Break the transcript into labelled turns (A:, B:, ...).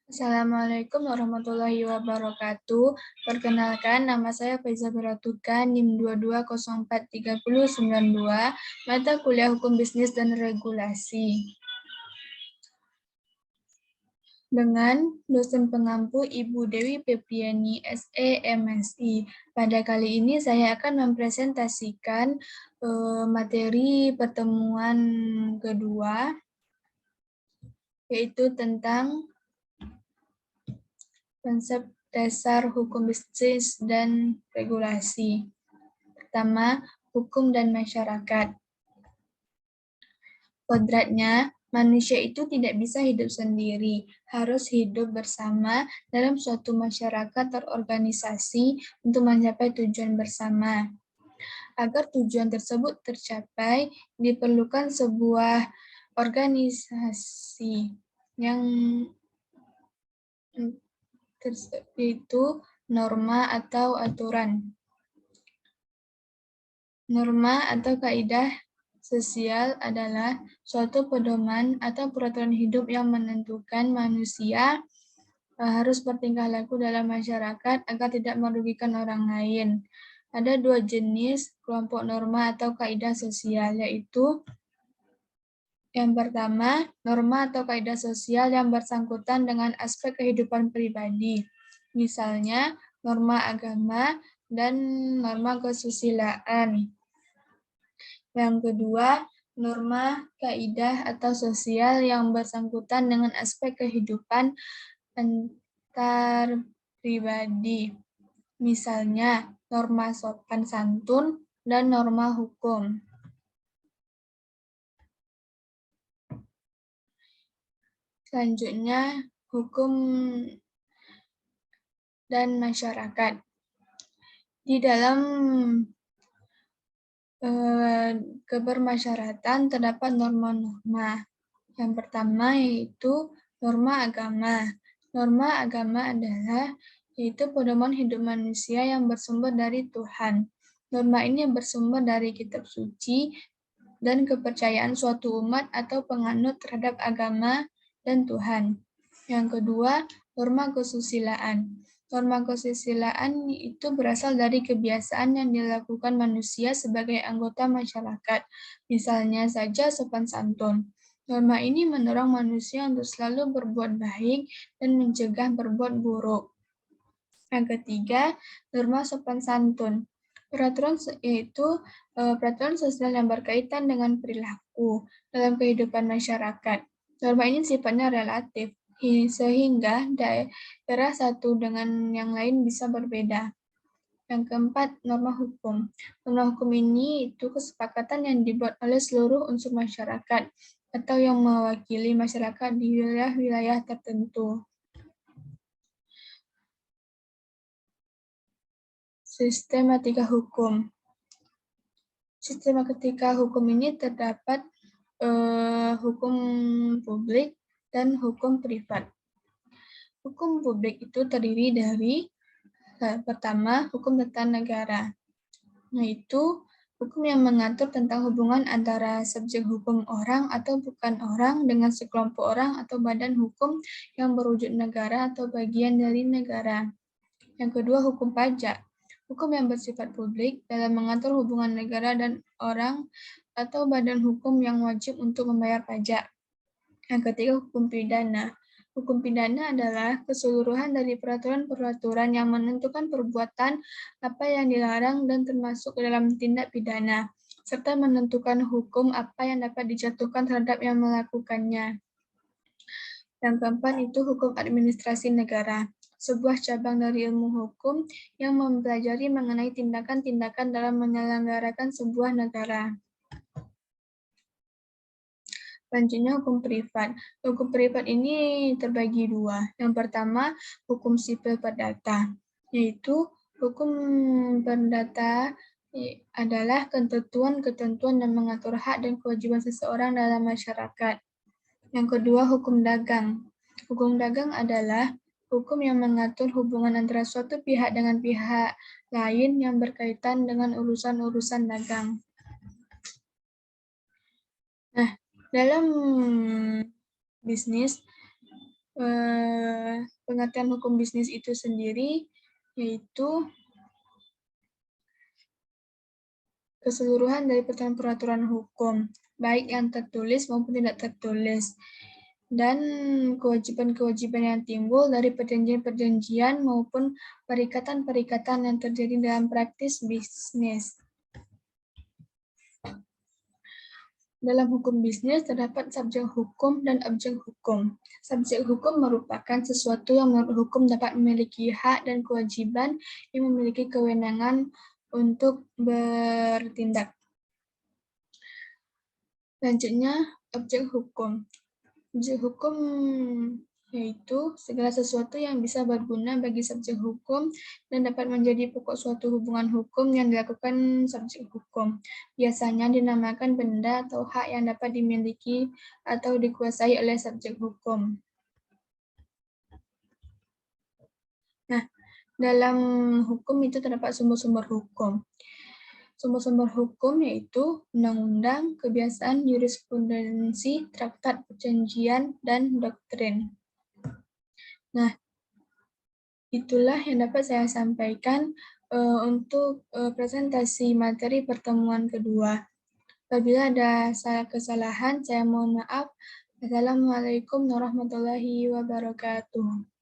A: Assalamualaikum warahmatullahi wabarakatuh. Perkenalkan, nama saya Faiza Biratuka, NIM 22043092, mata kuliah Hukum Bisnis dan Regulasi. Dengan dosen pengampu Ibu Dewi Pepriani, SE, MSI. Pada kali ini saya akan mempresentasikan materi pertemuan kedua, yaitu tentang konsep dasar hukum bisnis dan regulasi. Pertama, hukum dan masyarakat. Kodratnya, manusia itu tidak bisa hidup sendiri, harus hidup bersama dalam suatu masyarakat terorganisasi untuk mencapai tujuan bersama. Agar tujuan tersebut tercapai, diperlukan sebuah organisasi yang itu norma atau aturan. Norma atau kaidah sosial adalah suatu pedoman atau peraturan hidup yang menentukan manusia harus bertingkah laku dalam masyarakat agar tidak merugikan orang lain. Ada dua jenis kelompok norma atau kaidah sosial, yaitu yang pertama, norma atau kaidah sosial yang bersangkutan dengan aspek kehidupan pribadi. Misalnya, norma agama dan norma kesusilaan. Yang kedua, norma kaidah atau sosial yang bersangkutan dengan aspek kehidupan antar pribadi. Misalnya, norma sopan santun dan norma hukum. Selanjutnya, hukum dan masyarakat. Di dalam kebermasyarakatan terdapat norma-norma. Yang pertama yaitu norma agama. Norma agama adalah yaitu pedoman hidup manusia yang bersumber dari Tuhan. Norma ini bersumber dari kitab suci dan kepercayaan suatu umat atau penganut terhadap agama dan Tuhan. Yang kedua, norma kesusilaan. Norma kesusilaan itu berasal dari kebiasaan yang dilakukan manusia sebagai anggota masyarakat. Misalnya saja sopan santun. Norma ini mendorong manusia untuk selalu berbuat baik dan mencegah berbuat buruk. Yang ketiga, norma sopan santun. Peraturan yaitu peraturan sosial yang berkaitan dengan perilaku dalam kehidupan masyarakat. Norma ini sifatnya relatif, sehingga daerah satu dengan yang lain bisa berbeda. Yang keempat, norma hukum. Norma hukum ini itu kesepakatan yang dibuat oleh seluruh unsur masyarakat atau yang mewakili masyarakat di wilayah-wilayah tertentu. Sistematika hukum. Sistematika hukum ini terdapat hukum publik dan hukum privat. Hukum publik itu terdiri dari pertama, hukum tata negara, yaitu hukum yang mengatur tentang hubungan antara subjek hukum orang atau bukan orang dengan sekelompok orang atau badan hukum yang berwujud negara atau bagian dari negara. Yang kedua, hukum pajak. Hukum yang bersifat publik dalam mengatur hubungan negara dan orang atau badan hukum yang wajib untuk membayar pajak. Yang ketiga, hukum pidana. Hukum pidana adalah keseluruhan dari peraturan-peraturan yang menentukan perbuatan apa yang dilarang dan termasuk dalam tindak pidana, serta menentukan hukum apa yang dapat dijatuhkan terhadap yang melakukannya. Yang keempat itu hukum administrasi negara, sebuah cabang dari ilmu hukum yang mempelajari mengenai tindakan-tindakan dalam menyelenggarakan sebuah negara. Selanjutnya hukum privat. Hukum privat ini terbagi dua. Yang pertama, hukum sipil perdata, yaitu hukum perdata adalah ketentuan-ketentuan yang mengatur hak dan kewajiban seseorang dalam masyarakat. Yang kedua, hukum dagang. Hukum dagang adalah hukum yang mengatur hubungan antara suatu pihak dengan pihak lain yang berkaitan dengan urusan-urusan dagang. Nah, dalam bisnis, pengertian hukum bisnis itu sendiri, yaitu keseluruhan dari peraturan hukum, baik yang tertulis maupun tidak tertulis, dan kewajiban-kewajiban yang timbul dari perjanjian-perjanjian maupun perikatan-perikatan yang terjadi dalam praktis bisnis. Dalam hukum bisnis terdapat subjek hukum dan objek hukum. Subjek hukum merupakan sesuatu yang menurut hukum dapat memiliki hak dan kewajiban yang memiliki kewenangan untuk bertindak. Selanjutnya, objek hukum. Objek hukum yaitu segala sesuatu yang bisa berguna bagi subjek hukum dan dapat menjadi pokok suatu hubungan hukum yang dilakukan subjek hukum. Biasanya dinamakan benda atau hak yang dapat dimiliki atau dikuasai oleh subjek hukum. Nah, dalam hukum itu terdapat sumber-sumber hukum. Sumber-sumber hukum yaitu undang-undang, kebiasaan, jurisprudensi, traktat, perjanjian, dan doktrin. Nah, itulah yang dapat saya sampaikan untuk presentasi materi pertemuan kedua. Apabila ada kesalahan, saya mohon maaf. Assalamualaikum warahmatullahi wabarakatuh.